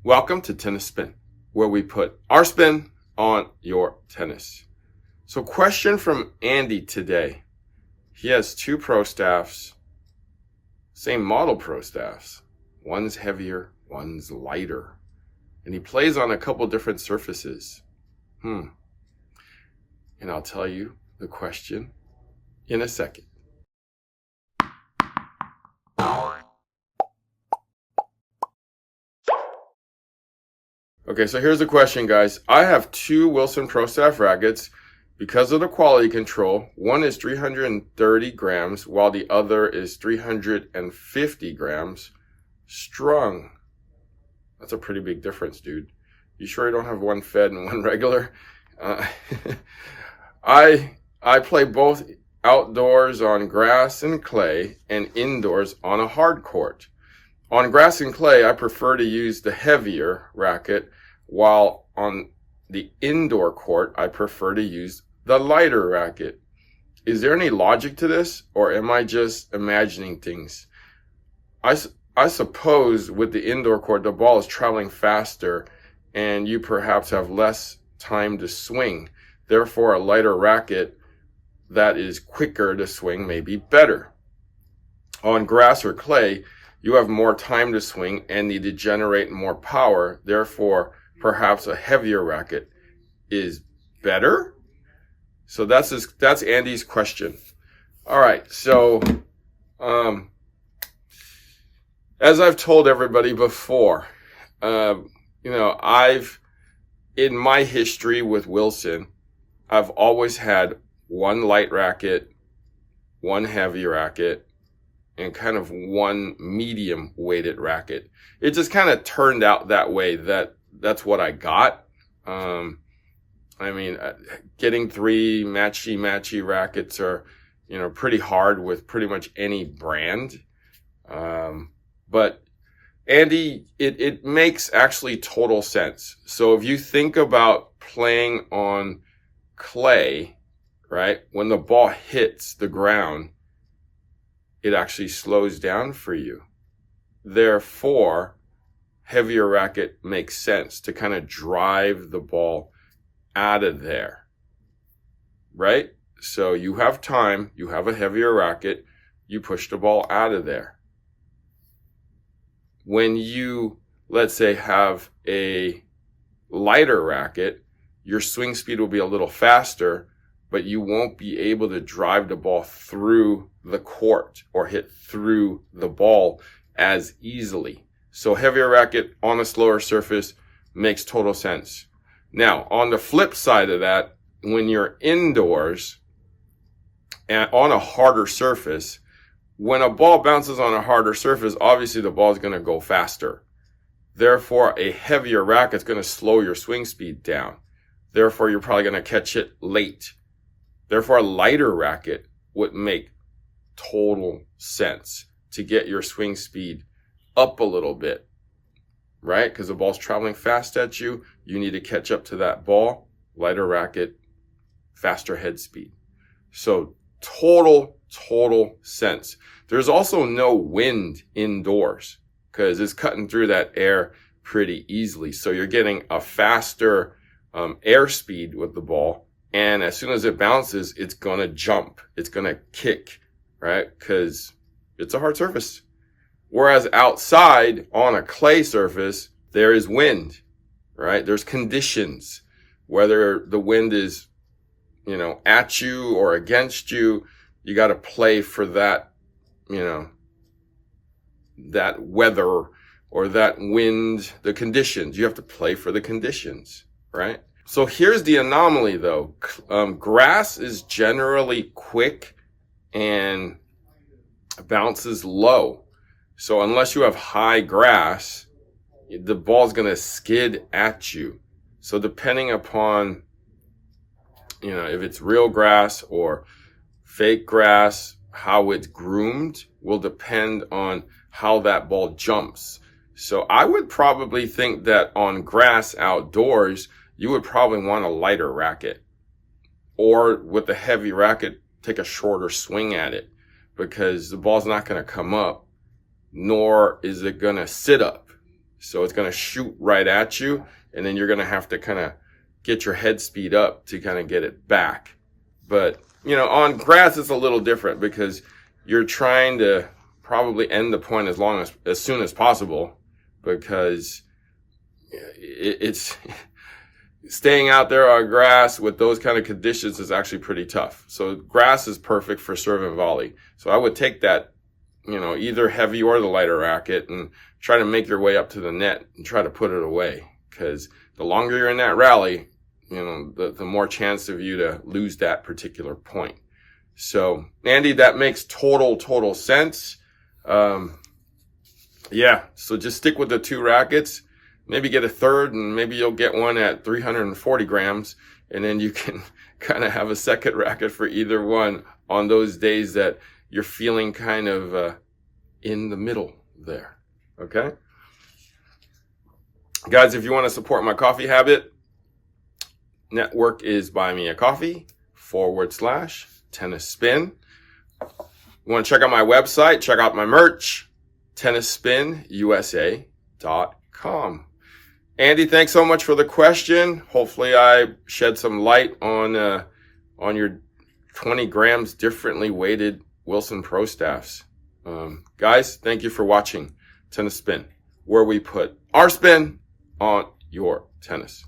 Welcome to Tennis Spin, where we put our spin on your tennis. So question from Andy today. He has two pro staffs, same model pro staffs. One's heavier, one's lighter. And he plays on a couple different surfaces. And I'll tell you the question in a second. Okay, so here's the question, guys. I have two Wilson Pro Staff rackets. Because of the quality control, one is 330 grams while the other is 350 grams strung. That's a pretty big difference, dude. You sure you don't have one fed and one regular? I play both outdoors on grass and clay and indoors on a hard court. On grass and clay, I prefer to use the heavier racket, while on the indoor court, I prefer to use the lighter racket. Is there any logic to this, or am I just imagining things? I suppose with the indoor court, the ball is traveling faster and you perhaps have less time to swing. Therefore, a lighter racket that is quicker to swing may be better. On grass or clay, you have more time to swing and need to generate more power. Therefore, perhaps a heavier racket is better. So that's Andy's question. All right. So, as I've told everybody before, in my history with Wilson, I've always had one light racket, one heavy racket, and kind of one medium weighted racket. It just kind of turned out that way. That's what I got. Getting three matchy rackets are, pretty hard with pretty much any brand. But Andy, it makes actually total sense. So if you think about playing on clay, right, when the ball hits the ground, it actually slows down for you. Therefore, heavier racket makes sense to kind of drive the ball out of there, right? So you have time, you have a heavier racket, you push the ball out of there. When you, let's say, have a lighter racket, your swing speed will be a little faster, but you won't be able to drive the ball through the court or hit through the ball as easily. So heavier racket on a slower surface makes total sense. Now, on the flip side of that, when you're indoors and on a harder surface, when a ball bounces on a harder surface, obviously the ball is going to go faster. Therefore, a heavier racket is going to slow your swing speed down. Therefore, you're probably going to catch it late. Therefore, a lighter racket would make total sense to get your swing speed up a little bit, right? Because the ball's traveling fast at you. You need to catch up to that ball. Lighter racket, faster head speed. So total sense. There's also no wind indoors because it's cutting through that air pretty easily. So you're getting a faster air speed with the ball. And as soon as it bounces, it's going to jump. It's going to kick, right? Because it's a hard surface. Whereas outside on a clay surface, there is wind, right? There's conditions, whether the wind is, at you or against you. You got to play for that, that weather or that wind, the conditions. You have to play for the conditions, right? So here's the anomaly though. Grass is generally quick and bounces low. So unless you have high grass, the ball's going to skid at you. So depending upon, if it's real grass or fake grass, how it's groomed will depend on how that ball jumps. So I would probably think that on grass outdoors, you would probably want a lighter racket, or with a heavy racket, take a shorter swing at it, because the ball's not going to come up, nor is it going to sit up. So it's going to shoot right at you, and then you're going to have to kind of get your head speed up to kind of get it back. But, you know, on grass, it's a little different because you're trying to probably end the point as soon as possible, because it's staying out there on grass with those kind of conditions is actually pretty tough. So grass is perfect for serve and volley. So I would take that, you know, either heavy or the lighter racket and try to make your way up to the net and try to put it away, because the longer you're in that rally, you know, the more chance of you to lose that particular point. So, Andy, that makes total sense. Yeah, so just stick with the 2 rackets, maybe get a third, and maybe you'll get one at 340 grams, and then you can kind of have a second racket for either one on those days that you're feeling kind of in the middle there. Okay? Guys, if you want to support my coffee habit, network is buymeacoffee.com/tennis spin. You want to check out my website, check out my merch, tennisspinusa.com. Andy, thanks so much for the question. Hopefully I shed some light on your 20 grams differently weighted Wilson Pro Staffs. Guys, thank you for watching Tennis Spin, where we put our spin on your tennis.